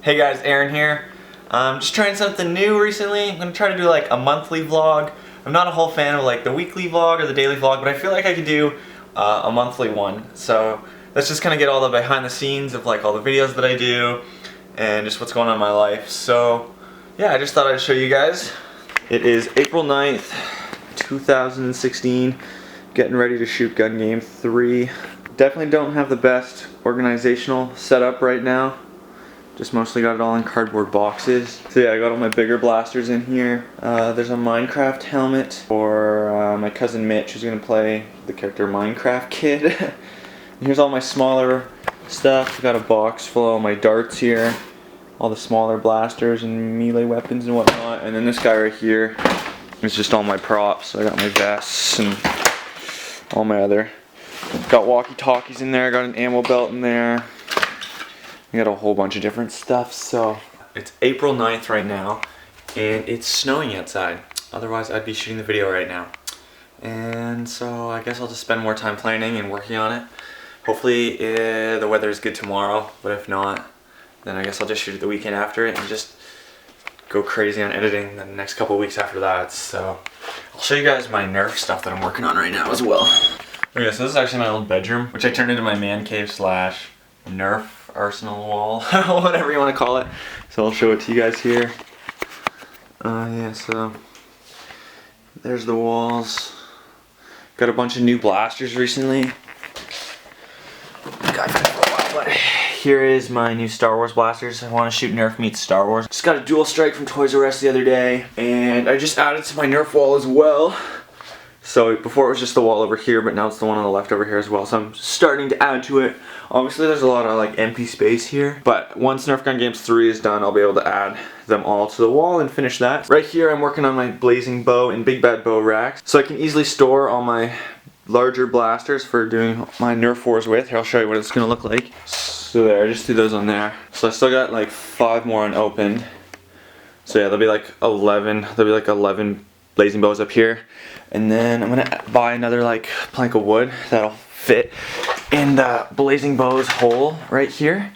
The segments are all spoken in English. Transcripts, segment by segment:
Hey guys, Aaron here. Just trying something new recently. I'm gonna try to do like a monthly vlog. I'm not a whole fan of like the weekly vlog or the daily vlog, but I feel like I could do a monthly one. So let's just kind of get all the behind the scenes of like all the videos that I do and just what's going on in my life. So yeah, I just thought I'd show you guys. It is April 9th, 2016. Getting ready to shoot Gun Game 3. Definitely don't have the best organizational setup right now. Just mostly got it all in cardboard boxes. So yeah, I got all my bigger blasters in here. There's a Minecraft helmet for my cousin Mitch, who's gonna play the character Minecraft Kid. And here's all my smaller stuff. I got a box full of all my darts here, all the smaller blasters and melee weapons and whatnot. And then this guy right here is just all my props. So I got my vests and all my other. Got walkie-talkies in there. Got an ammo belt in there. We got a whole bunch of different stuff. So it's April 9th right now, and it's snowing outside. Otherwise, I'd be shooting the video right now. And so I guess I'll just spend more time planning and working on it. Hopefully the weather is good tomorrow, but if not, then I guess I'll just shoot it the weekend after it and just go crazy on editing the next couple weeks after that. So I'll show you guys my Nerf stuff that I'm working on right now as well. Okay, so this is actually my old bedroom, which I turned into my man cave slash Nerf arsenal wall, whatever you want to call it. So I'll show it to you guys here. Yeah, so there's the walls. Got a bunch of new blasters recently. Got that for a while, but here is my new Star Wars blasters. I want to shoot Nerf meets Star Wars. Just got a dual strike from Toys R Us the other day, and I just added to my Nerf wall as well. So before it was just the wall over here, but now it's the one on the left over here as well. So I'm starting to add to it. Obviously there's a lot of like empty space here, but once Nerf Gun Games 3 is done, I'll be able to add them all to the wall and finish that. Right here I'm working on my blazing bow and big bad bow racks, so I can easily store all my larger blasters for doing my Nerf wars with. Here, I'll show you what it's gonna look like. So there, I just threw those on there. So I still got like 5 more unopened. So yeah, there'll be like 11 blazing bows up here. And then I'm gonna buy another like plank of wood that'll fit in the blazing bows hole right here.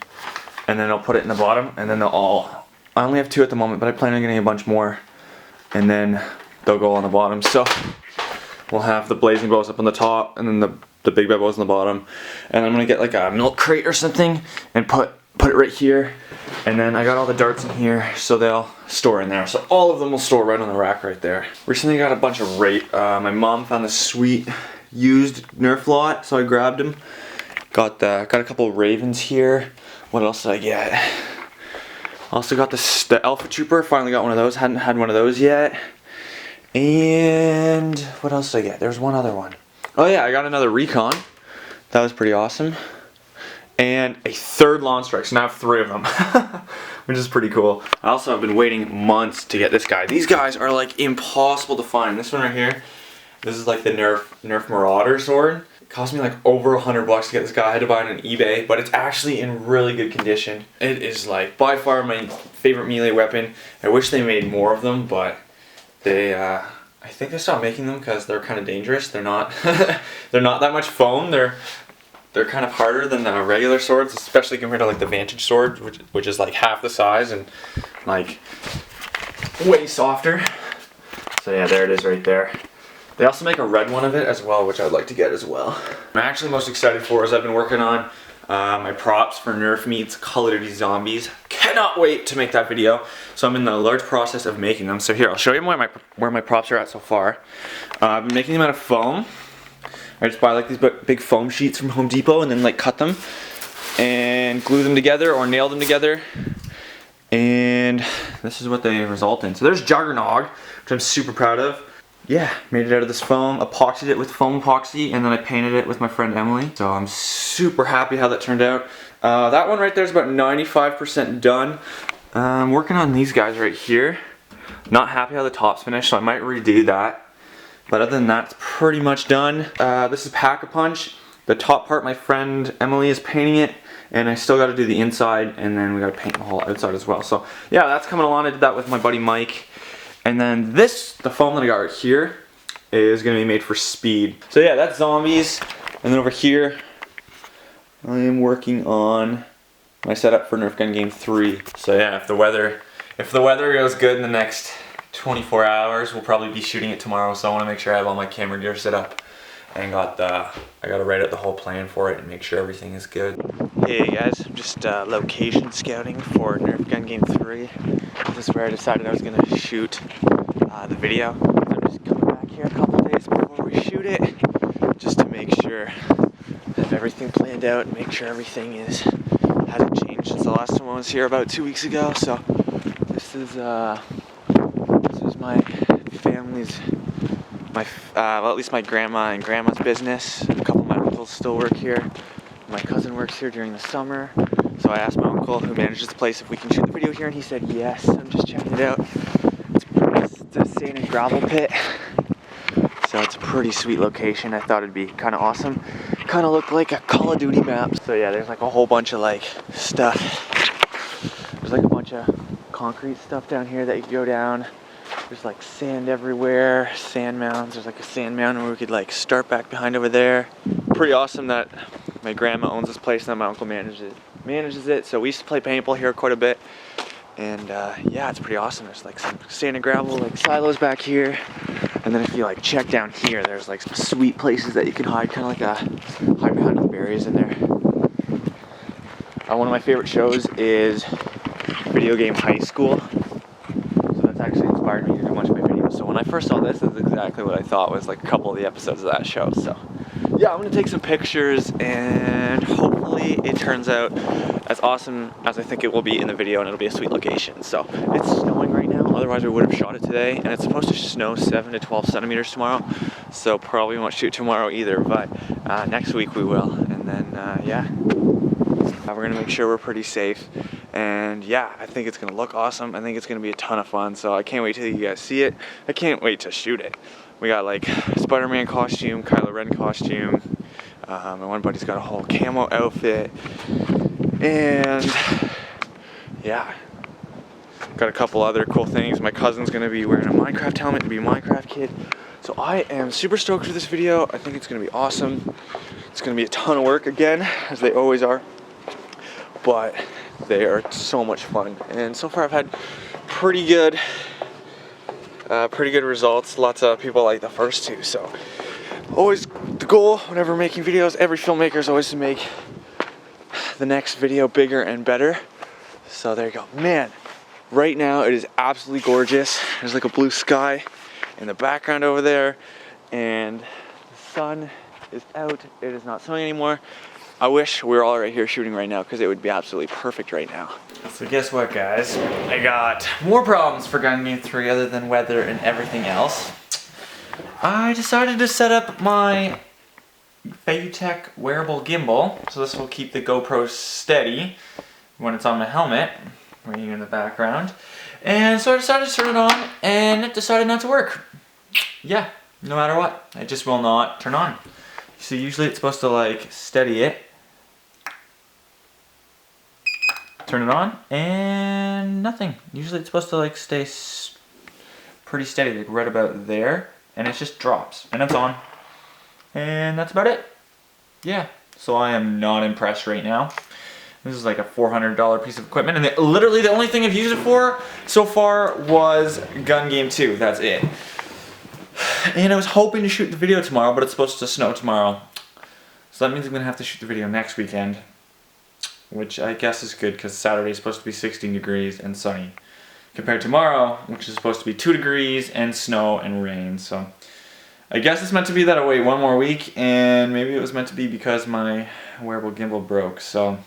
And then I'll put it in the bottom, and then they'll all, I only have 2 at the moment, but I plan on getting a bunch more. And then they'll go on the bottom. So we'll have the blazing bows up on the top, and then the big bad bows on the bottom. And I'm gonna get like a milk crate or something and put it right here. And then I got all the darts in here, so they'll store in there. So all of them will store right on the rack right there. Recently got a bunch of my mom found this sweet used Nerf lot, so I grabbed them. Got a couple of Ravens here. What else did I get? Also got the Alpha Trooper, finally got one of those. Hadn't had one of those yet. And what else did I get? There's one other one. Oh yeah, I got another Recon. That was pretty awesome. And a 3rd Lawn Strike, so now I have 3 of them, which is pretty cool. I also have been waiting months to get this guy. These guys are like impossible to find. This one right here, this is like the Nerf Marauder sword. It cost me like over $100 to get this guy. I had to buy it on eBay, but it's actually in really good condition. It is like by far my favorite melee weapon. I wish they made more of them, but they, I think they stopped making them because they're kind of dangerous. They're not, they're not that much foam. They're kind of harder than the regular swords, especially compared to like the Vantage sword, which is like half the size and like way softer. So yeah, there it is right there. They also make a red one of it as well, which I'd like to get as well. I'm actually most excited for is I've been working on my props for Nerf meets Call of Duty Zombies. Cannot wait to make that video. So I'm in the large process of making them. So here, I'll show you where my props are at so far. I've been making them out of foam. I just buy like these big foam sheets from Home Depot and then like cut them and glue them together or nail them together. And this is what they result in. So there's Juggernog, which I'm super proud of. Yeah, made it out of this foam, epoxied it with foam epoxy, and then I painted it with my friend Emily. So I'm super happy how that turned out. That one right there is about 95% done. I'm working on these guys right here. Not happy how the top's finished, so I might redo that. But other than that, it's pretty much done. This is Pack-a-Punch. The top part, my friend Emily is painting it, and I still got to do the inside, and then we got to paint the whole outside as well. So yeah, that's coming along. I did that with my buddy Mike. And then the foam that I got right here, is going to be made for speed. So yeah, that's zombies. And then over here, I am working on my setup for Nerf gun game 3. So yeah, if the weather goes good in the next 24 hours, we'll probably be shooting it tomorrow. So I want to make sure I have all my camera gear set up, and I gotta write out the whole plan for it and make sure everything is good. Hey guys, I'm just location scouting for Nerf gun game 3. This is where I decided I was gonna shoot the video. I'm just coming back here a couple days before we shoot it, just to make sure I have everything planned out and make sure everything hasn't changed since the last time I was here about 2 weeks ago. So this is my family's, well, at least my grandma and grandma's business. A couple of my uncles still work here. My cousin works here during the summer. So I asked my uncle who manages the place if we can shoot the video here, and he said yes. I'm just checking it out. It's the sand and gravel pit. So it's a pretty sweet location. I thought it'd be kind of awesome. Kind of looked like a Call of Duty map. So yeah, there's like a whole bunch of like stuff. There's like a bunch of concrete stuff down here that you can go down. There's like sand everywhere, sand mounds. There's like a sand mound where we could like start back behind over there. Pretty awesome that my grandma owns this place and then my uncle manages it. So we used to play paintball here quite a bit. And yeah, it's pretty awesome. There's like some sand and gravel like silos back here. And then if you like check down here, there's like some sweet places that you can hide, kind of like hide behind the berries in there. One of my favorite shows is Video Game High School. So that's actually inspired me to do a bunch of my videos. So when I first saw this is exactly what I thought was like a couple of the episodes of that show. So yeah, I'm gonna take some pictures and hopefully it turns out as awesome as I think it will be in the video, and it'll be a sweet location. So it's snowing right now, otherwise we would have shot it today, and it's supposed to snow 7 to 12 centimeters tomorrow, so probably won't shoot tomorrow either, but next week we will. And then yeah, we're gonna make sure we're pretty safe, and yeah, I think it's gonna look awesome. I think it's gonna be a ton of fun, so I can't wait till you guys see it. I can't wait to shoot it. We got like Spider-Man costume, Kylo Ren costume, and one buddy's got a whole camo outfit, and yeah, got a couple other cool things. My cousin's gonna be wearing a Minecraft helmet to be a Minecraft kid. So I am super stoked for this video. I think it's gonna be awesome. It's gonna be a ton of work again, as they always are, but they are so much fun. And so far I've had pretty good results. Lots of people like the first two. So always the goal whenever making videos, every filmmaker is always to make the next video bigger and better. So there you go. Man, right now it is absolutely gorgeous. There's like a blue sky in the background over there, and the sun is out. It is not snowing anymore. I wish we were all right here shooting right now, because it would be absolutely perfect right now. So guess what, guys? I got more problems for gun game 3 other than weather and everything else. I decided to set up my Tech wearable gimbal, so this will keep the GoPro steady when it's on my helmet, waiting in the background. And so I decided to turn it on, and it decided not to work. Yeah, no matter what, it just will not turn on. So usually it's supposed to like steady it, turn it on, and nothing. Usually it's supposed to like stay pretty steady, like right about there, and it just drops, and it's on. And that's about it. Yeah, so I am not impressed right now. This is like a $400 piece of equipment, and literally the only thing I've used it for so far was Gun Game 2, that's it. And I was hoping to shoot the video tomorrow, but it's supposed to snow tomorrow. So that means I'm gonna have to shoot the video next weekend, which I guess is good because Saturday is supposed to be 16 degrees and sunny, compared to tomorrow, which is supposed to be 2 degrees and snow and rain. So I guess it's meant to be that I wait one more week, and maybe it was meant to be because my wearable gimbal broke. So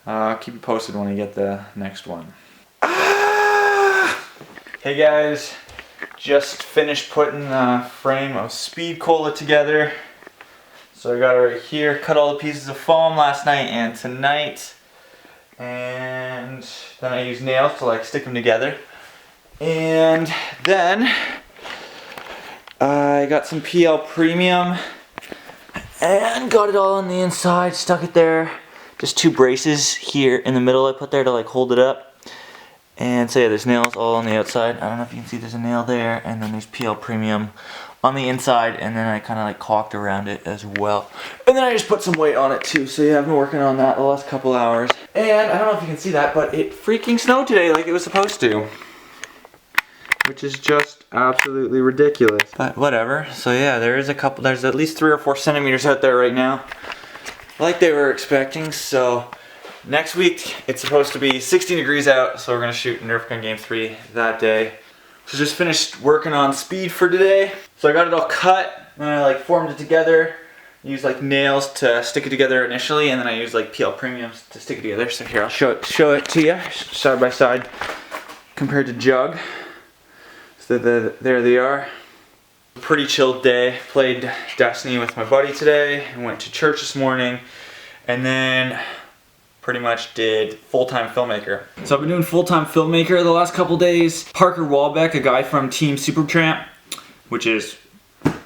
I'll keep you posted when I get the next one. Hey guys, just finished putting the frame of Speed Cola together. So I got it right here, cut all the pieces of foam last night and tonight. And then I used nails to like stick them together. And then I got some PL Premium and got it all on the inside, stuck it there. Just 2 braces here in the middle I put there to like hold it up. And so yeah, there's nails all on the outside. I don't know if you can see, there's a nail there, and then there's PL Premium on the inside, and then I kind of like caulked around it as well. And then I just put some weight on it too, so yeah, I've been working on that the last couple hours. And I don't know if you can see that, but it freaking snowed today like it was supposed to. Which is just absolutely ridiculous. But whatever, so yeah, there's at least 3 or 4 centimeters out there right now. Like they were expecting, so next week it's supposed to be 16 degrees out, so we're gonna shoot Nerf gun game 3 that day. So just finished working on speed for today. So I got it all cut, and I like formed it together. Used like nails to stick it together initially, and then I used like PL Premiums to stick it together. So here, I'll show it to you side by side compared to Jug. So there they are. Pretty chilled day. Played Destiny with my buddy today. I went to church this morning, and then pretty much did full-time filmmaker. So I've been doing full-time filmmaker the last couple days. Parker Walbeck, a guy from Team Supertramp, which is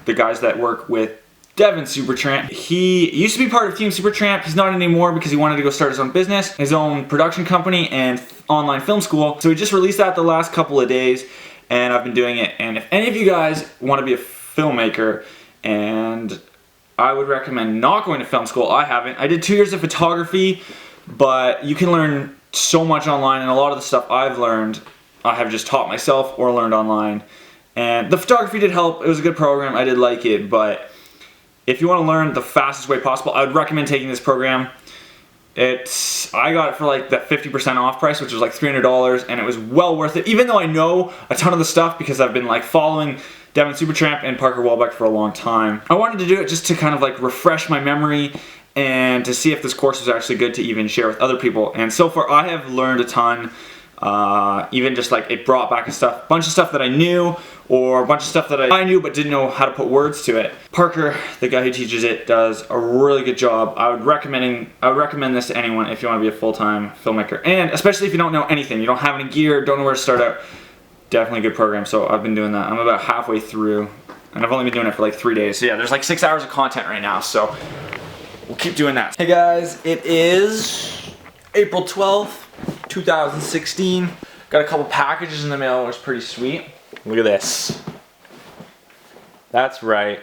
the guys that work with Devin Supertramp. He used to be part of Team Supertramp. He's not anymore because he wanted to go start his own business, his own production company and online film school. So he just released that the last couple of days, and I've been doing it. And if any of you guys want to be a filmmaker, and I would recommend not going to film school. I haven't. I did 2 years of photography, but you can learn so much online, and a lot of the stuff I've learned I have just taught myself or learned online. And the photography did help. It was a good program. I did like it, but if you want to learn the fastest way possible, I would recommend taking this program. I got it for like that 50% off price, which was like $300, and it was well worth it, even though I know a ton of the stuff because I've been like following Devin Supertramp and Parker Walbeck for a long time. I wanted to do it just to kind of like refresh my memory and to see if this course was actually good to even share with other people. And so far I have learned a ton. Even just like it brought back a bunch of stuff that I knew, or a bunch of stuff that I knew but didn't know how to put words to it. Parker, the guy who teaches it, does a really good job. I would recommend this to anyone if you want to be a full-time filmmaker, and especially if you don't know anything, you don't have any gear, don't know where to start out. Definitely a good program. So I've been doing that. I'm about halfway through, and I've only been doing it for like 3 days. So yeah, there's like 6 hours of content right now, so we'll keep doing that. Hey guys, it is April 12th, 2016. Got a couple packages in the mail, which is pretty sweet. Look at this. That's right.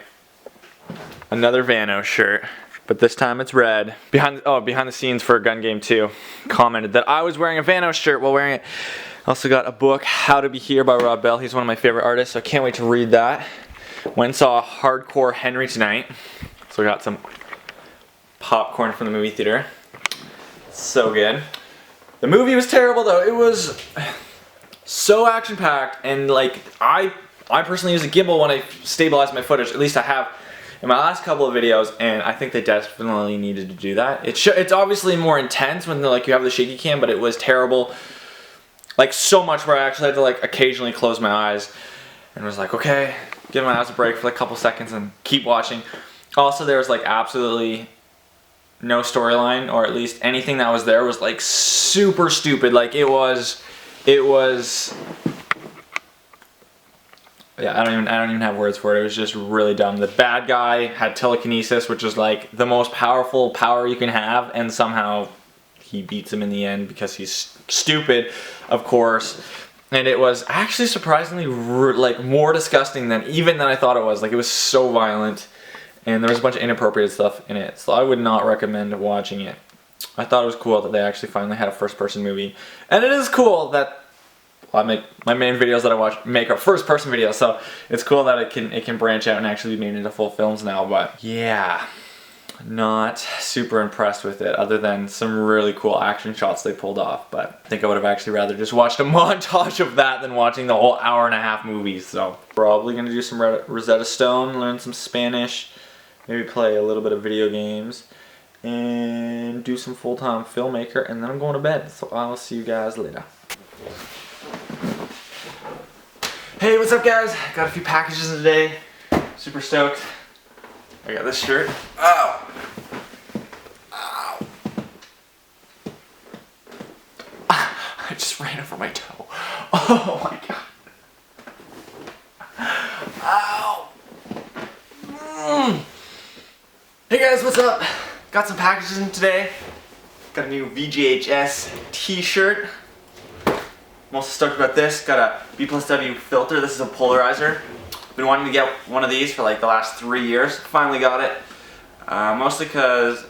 Another Vano shirt, but this time it's red. Behind the scenes for Gun Game 2 commented that I was wearing a Vano shirt while wearing it. Also got a book, How to Be Here by Rob Bell. He's one of my favorite artists, so I can't wait to read that. Went and saw Hardcore Henry tonight. So I got some popcorn from the movie theater. So good. The movie was terrible though. It was so action-packed, and like I personally use a gimbal when I stabilize my footage. At least I have in my last couple of videos, and I think they definitely needed to do that. It's obviously more intense when like you have the shaky cam, but it was terrible. Like so much where I actually had to like occasionally close my eyes and was like, okay, give my eyes a break for like a couple seconds and keep watching. Also, there was like absolutely no storyline, or at least anything that was there was like super stupid. Like it was yeah, I don't even have words for it. It was just really dumb. The bad guy had telekinesis, which is like the most powerful power you can have, and somehow he beats him in the end because he's stupid, of course. And it was actually surprisingly like more disgusting than I thought it was. Like it was so violent, and there was a bunch of inappropriate stuff in it. So I would not recommend watching it. I thought it was cool that they actually finally had a first-person movie, and it is cool that I make my main videos that I watch make a first-person videos. So it's cool that it can branch out and actually be made into full films now. But yeah, not super impressed with it, other than some really cool action shots they pulled off. But I think I would have actually rather just watched a montage of that than watching the whole hour-and-a-half movie. So probably gonna do some Rosetta Stone, learn some Spanish, maybe play a little bit of video games, and do some full-time filmmaker, and then I'm going to bed. So I'll see you guys later. Hey, what's up guys? Got a few packages in today. Super stoked. I got this shirt. Ow! Ow! I just ran over my toe. Oh my god. Ow! Hey guys, what's up? Got some packages in today. Got a new VGHS t-shirt. I'm also stoked about this. Got a B+W filter. This is a polarizer. Been wanting to get one of these for like the last 3 years. Finally got it. Mostly because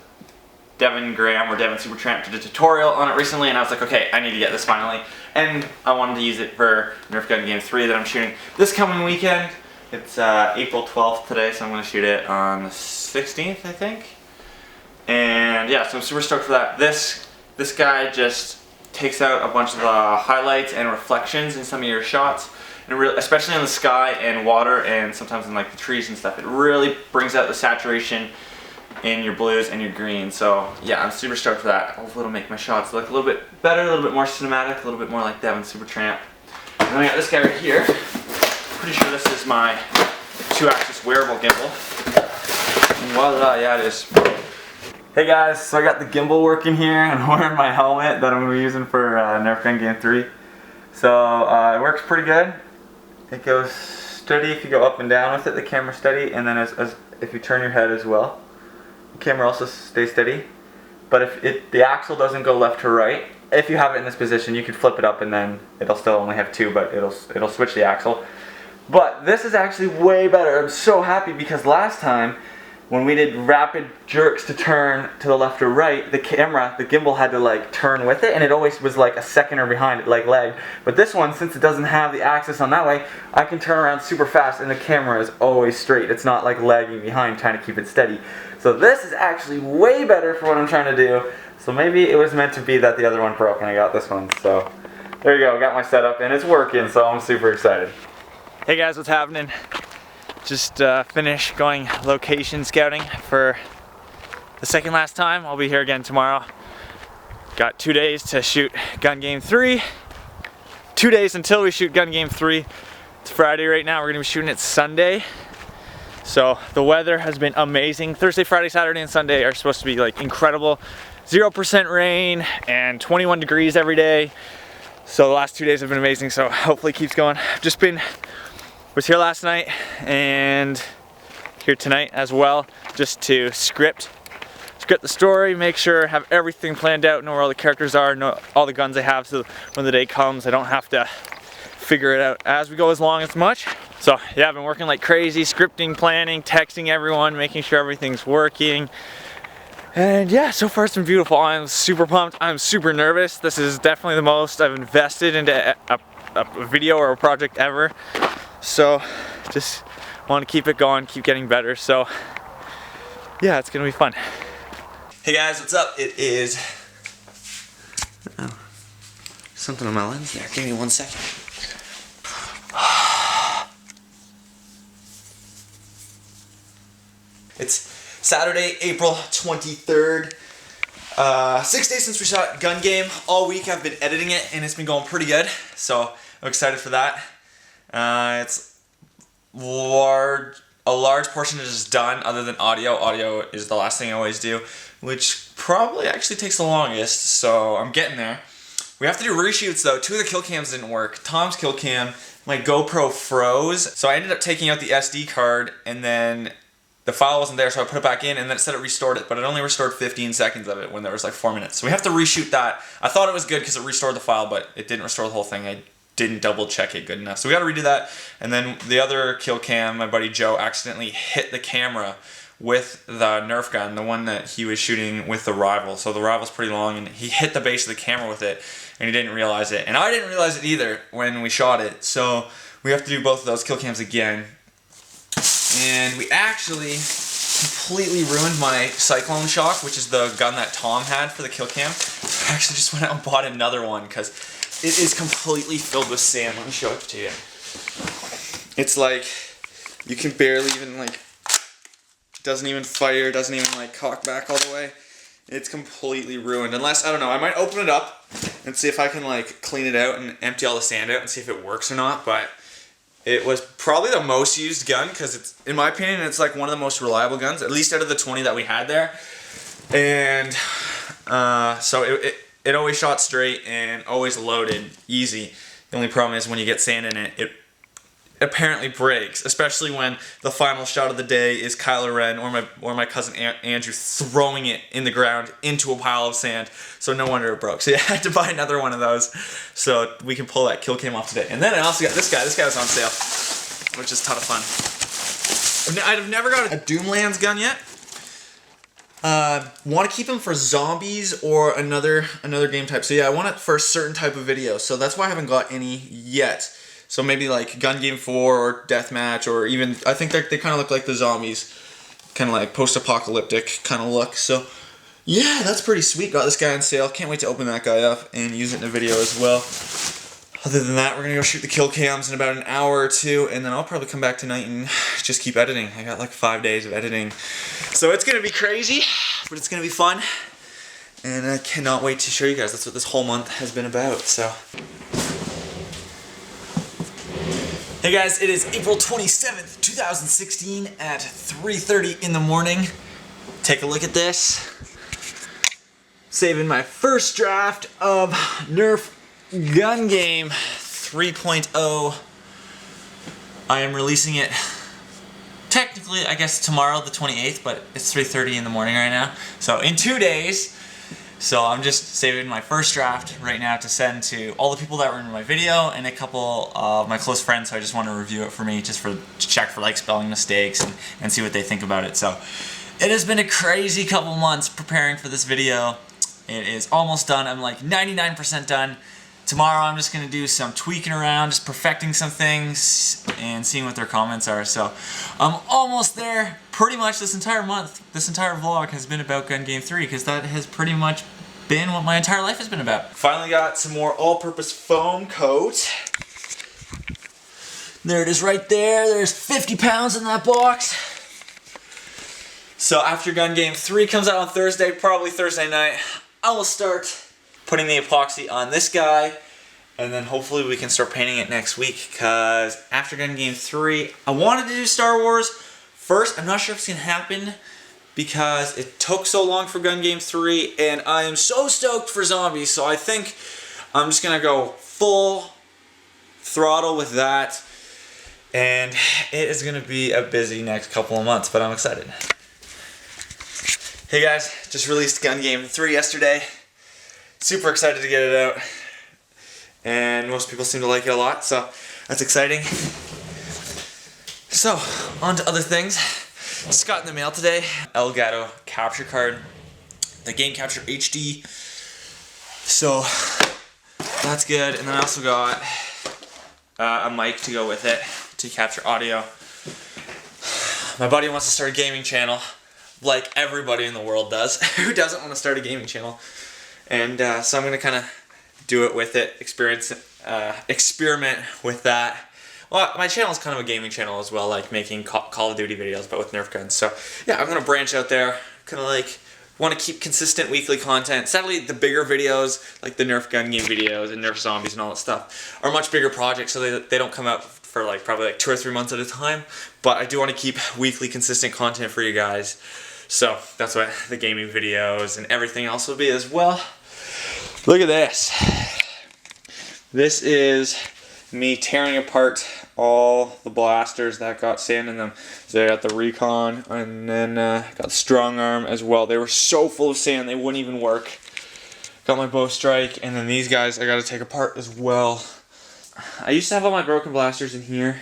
Devin Supertramp did a tutorial on it recently, and I was like, okay, I need to get this finally. And I wanted to use it for Nerf Gun Game 3 that I'm shooting this coming weekend. It's April 12th today, so I'm going to shoot it on the 16th, I think. And yeah, so I'm super stoked for that. This guy just takes out a bunch of the highlights and reflections in some of your shots. And really, especially in the sky and water and sometimes in like the trees and stuff, it really brings out the saturation in your blues and your greens. So yeah, I'm super stoked for that. Hopefully it'll make my shots look a little bit better, a little bit more cinematic, a little bit more like Devin Supertramp. And then I got this guy right here. Pretty sure this is my 2-axis wearable gimbal. And voila, yeah it is. Hey guys, so I got the gimbal working here and I'm wearing my helmet that I'm going to be using for Nerf Gun Game 3. So it works pretty good. It goes steady if you go up and down with it, the camera's steady, and then as if you turn your head as well, the camera also stays steady. But if the axle doesn't go left to right, if you have it in this position, you can flip it up and then it'll still only have 2, but it'll switch the axle. But this is actually way better. I'm so happy because last time when we did rapid jerks to turn to the left or right, the gimbal had to like turn with it, and it always was like a second or behind it, like lagged. But this one, since it doesn't have the axis on that way, I can turn around super fast and the camera is always straight. It's not like lagging behind trying to keep it steady. So this is actually way better for what I'm trying to do. So maybe it was meant to be that the other one broke and I got this one. So there you go, got my setup and it's working, so I'm super excited. Hey guys, what's happening? Just finished going location scouting for the second last time. I'll be here again tomorrow. Got 2 days to shoot Gun Game 3. 2 days until we shoot Gun Game 3. It's Friday right now. We're gonna be shooting it Sunday. So the weather has been amazing. Thursday, Friday, Saturday, and Sunday are supposed to be like incredible. 0% rain and 21 degrees every day. So the last 2 days have been amazing. So hopefully it keeps going. Was here last night and here tonight as well, just to script the story, make sure, have everything planned out, know where all the characters are, know all the guns I have, so when the day comes I don't have to figure it out as we go as much. So yeah, I've been working like crazy, scripting, planning, texting everyone, making sure everything's working. And yeah, so far it's been beautiful. I'm super pumped. I'm super nervous. This is definitely the most I've invested into a video or a project ever. So just want to keep it going, keep getting better. So yeah, it's gonna be fun. Hey guys, what's up? It is something on my lens there. Give me 1 second. It's Saturday, April 23rd. 6 days since we shot Gun Game. All week I've been editing it and it's been going pretty good. So I'm excited for that. It's a large portion is done other than audio. Audio is the last thing I always do, which probably actually takes the longest, so I'm getting there. We have to do reshoots though. 2 of the kill cams didn't work. Tom's kill cam, my GoPro froze, so I ended up taking out the SD card and then the file wasn't there, so I put it back in and then it said it restored it, but it only restored 15 seconds of it when there was like 4 minutes. So we have to reshoot that. I thought it was good because it restored the file, but it didn't restore the whole thing. I didn't double check it good enough. So we gotta redo that. And then the other kill cam, my buddy Joe accidentally hit the camera with the Nerf gun, the one that he was shooting with the rival. So the rival's pretty long and he hit the base of the camera with it and he didn't realize it. And I didn't realize it either when we shot it. So we have to do both of those kill cams again. And we actually completely ruined my Cyclone Shock, which is the gun that Tom had for the kill cam. I actually just went out and bought another one because it is completely filled with sand. Let me show it to you. It's like, you can barely even like, doesn't even fire, doesn't even like cock back all the way. It's completely ruined. Unless, I don't know, I might open it up and see if I can like clean it out and empty all the sand out and see if it works or not. But it was probably the most used gun because it's, in my opinion, it's like one of the most reliable guns, at least out of the 20 that we had there. And so it always shot straight and always loaded easy. The only problem is when you get sand in it, it apparently breaks, especially when the final shot of the day is Kylo Ren or my cousin Andrew throwing it in the ground into a pile of sand. So no wonder it broke. So yeah, I had to buy another one of those so we can pull that kill cam off today. And then I also got this guy. This guy was on sale. which is a ton of fun. I've never got a Doomlands gun yet. Want to keep them for zombies or another game type. So yeah, I want it for a certain type of video. So that's why I haven't got any yet. So maybe like Gun Game 4 or Deathmatch, or even, I think they kind of look like the zombies. Kind of like post-apocalyptic kind of look. So yeah, that's pretty sweet. Got this guy on sale. Can't wait to open that guy up and use it in a video as well. Other than that, we're going to go shoot the kill cams in about an hour or two, and then I'll probably come back tonight and just keep editing. I got like 5 days of editing. So it's going to be crazy, but it's going to be fun. And I cannot wait to show you guys. That's what this whole month has been about, so. Hey guys, it is April 27th, 2016 at 3:30 in the morning. Take a look at this. Saving my first draft of Nerf Gun Game 3.0. I am releasing it technically, I guess, tomorrow, the 28th, but it's 3:30 in the morning right now. So in 2 days. So I'm just saving my first draft right now to send to all the people that were in my video and a couple of my close friends. So I just want to review it for me, just to check for like spelling mistakes and see what they think about it. So it has been a crazy couple months preparing for this video. It is almost done. I'm like 99% done. Tomorrow I'm just going to do some tweaking around, just perfecting some things and seeing what their comments are. So I'm almost there. Pretty much this entire month, this entire vlog has been about Gun Game 3 because that has pretty much been what my entire life has been about. Finally got some more all-purpose foam coat. There it is right there. There's 50 pounds in that box. So after Gun Game 3 comes out on Thursday, probably Thursday night, I will start putting the epoxy on this guy, and then hopefully we can start painting it next week, because after Gun Game 3, I wanted to do Star Wars first. I'm not sure if it's going to happen because it took so long for Gun Game 3, and I am so stoked for zombies, so I think I'm just going to go full throttle with that, and it is going to be a busy next couple of months, but I'm excited. Hey guys, just released Gun Game 3 yesterday. Super excited to get it out, and most people seem to like it a lot, so that's exciting. So, on to other things. Just got in the mail today, Elgato capture card, the Game Capture HD, so that's good. And then I also got a mic to go with it to capture audio. My buddy wants to start a gaming channel, like everybody in the world does. Who doesn't want to start a gaming channel? And so I'm going to kind of do it with it, experiment with that. Well, my channel is kind of a gaming channel as well, like making Call of Duty videos, but with Nerf guns. So yeah, I'm going to branch out there, kind of like want to keep consistent weekly content. Sadly, the bigger videos, like the Nerf gun game videos and Nerf zombies and all that stuff, are much bigger projects, so they don't come out for like probably like 2 or 3 months at a time. But I do want to keep weekly consistent content for you guys. So that's what the gaming videos and everything else will be as well. Look at this. This is me tearing apart all the blasters that got sand in them. So I got the Recon, and then got the Strong Arm as well. They were so full of sand they wouldn't even work. Got my Bow Strike, and then these guys I got to take apart as well. I used to have all my broken blasters in here,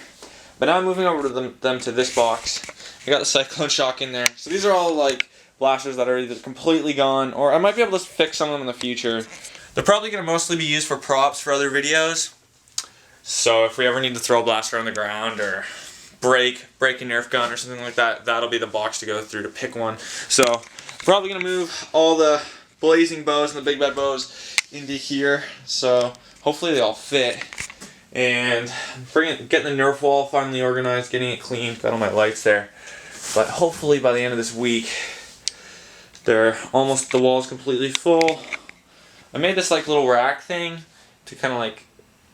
but now I'm moving over to them to this box. I got the Cyclone Shock in there. So these are all like blasters that are either completely gone, or I might be able to fix some of them in the future. They're probably going to mostly be used for props for other videos. So if we ever need to throw a blaster on the ground or break a Nerf gun or something like that, that'll be the box to go through to pick one. So probably going to move all the blazing bows and the big bad bows into here. So hopefully they all fit. And getting the Nerf wall finally organized, getting it clean, got all my lights there. But hopefully by the end of this week, the wall's completely full. I made this like little rack thing to kind of like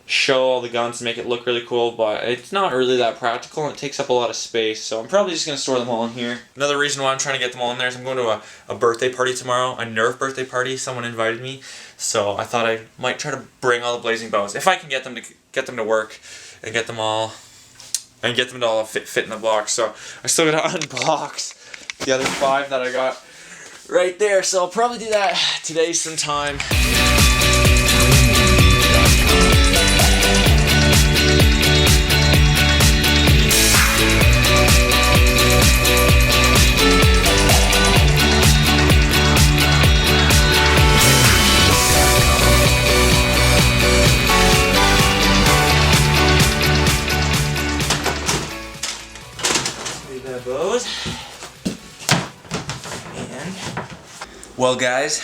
show all the guns and make it look really cool, but it's not really that practical and it takes up a lot of space, so I'm probably just going to store them all in here. Another reason why I'm trying to get them all in there is I'm going to a birthday party tomorrow, a Nerf birthday party. Someone invited me, so I thought I might try to bring all the blazing bows if I can get them to work and get them to all fit in the box. So I still got to unbox the other 5 that I got right there, so I'll probably do that today sometime. Well guys,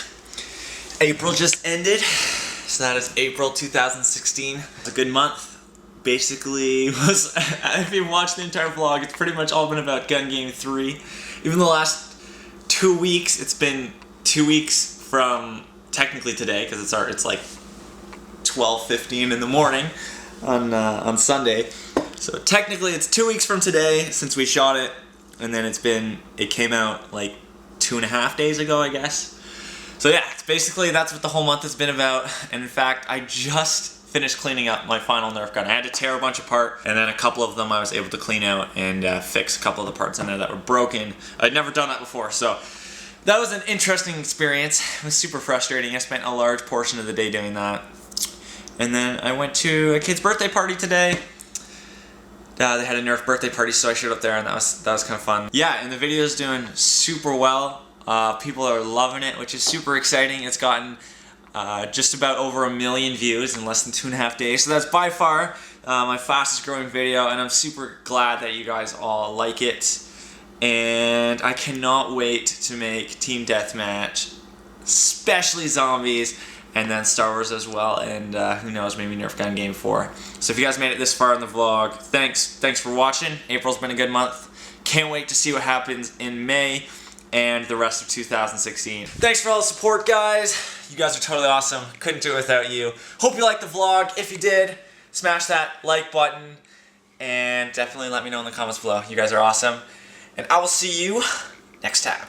April just ended, so that is April 2016. It's a good month. Basically, if you watch the entire vlog, it's pretty much all been about Gun Game 3. Even the last 2 weeks, it's been 2 weeks from technically today, because it's like 12:15 in the morning on Sunday. So technically it's 2 weeks from today since we shot it, and then it came out like 2.5 days ago, I guess. So yeah, that's what the whole month has been about. And in fact, I just finished cleaning up my final Nerf gun. I had to tear a bunch apart, and then a couple of them I was able to clean out and fix a couple of the parts in there that were broken. I'd never done that before, so that was an interesting experience. It was super frustrating. I spent a large portion of the day doing that. And then I went to a kid's birthday party today. They had a Nerf birthday party, so I showed up there, and that was kind of fun. Yeah, and the video's doing super well. People are loving it, which is super exciting. It's gotten just about over 1 million views in less than 2.5 days, so that's by far my fastest growing video, and I'm super glad that you guys all like it. And I cannot wait to make Team Deathmatch, especially Zombies, and then Star Wars as well, and who knows, maybe Nerf Gun Game 4. So if you guys made it this far in the vlog, thanks for watching. April's been a good month. Can't wait to see what happens in May and the rest of 2016. Thanks for all the support, guys. You guys are totally awesome. Couldn't do it without you. Hope you liked the vlog. If you did, smash that like button, and definitely let me know in the comments below. You guys are awesome, and I will see you next time.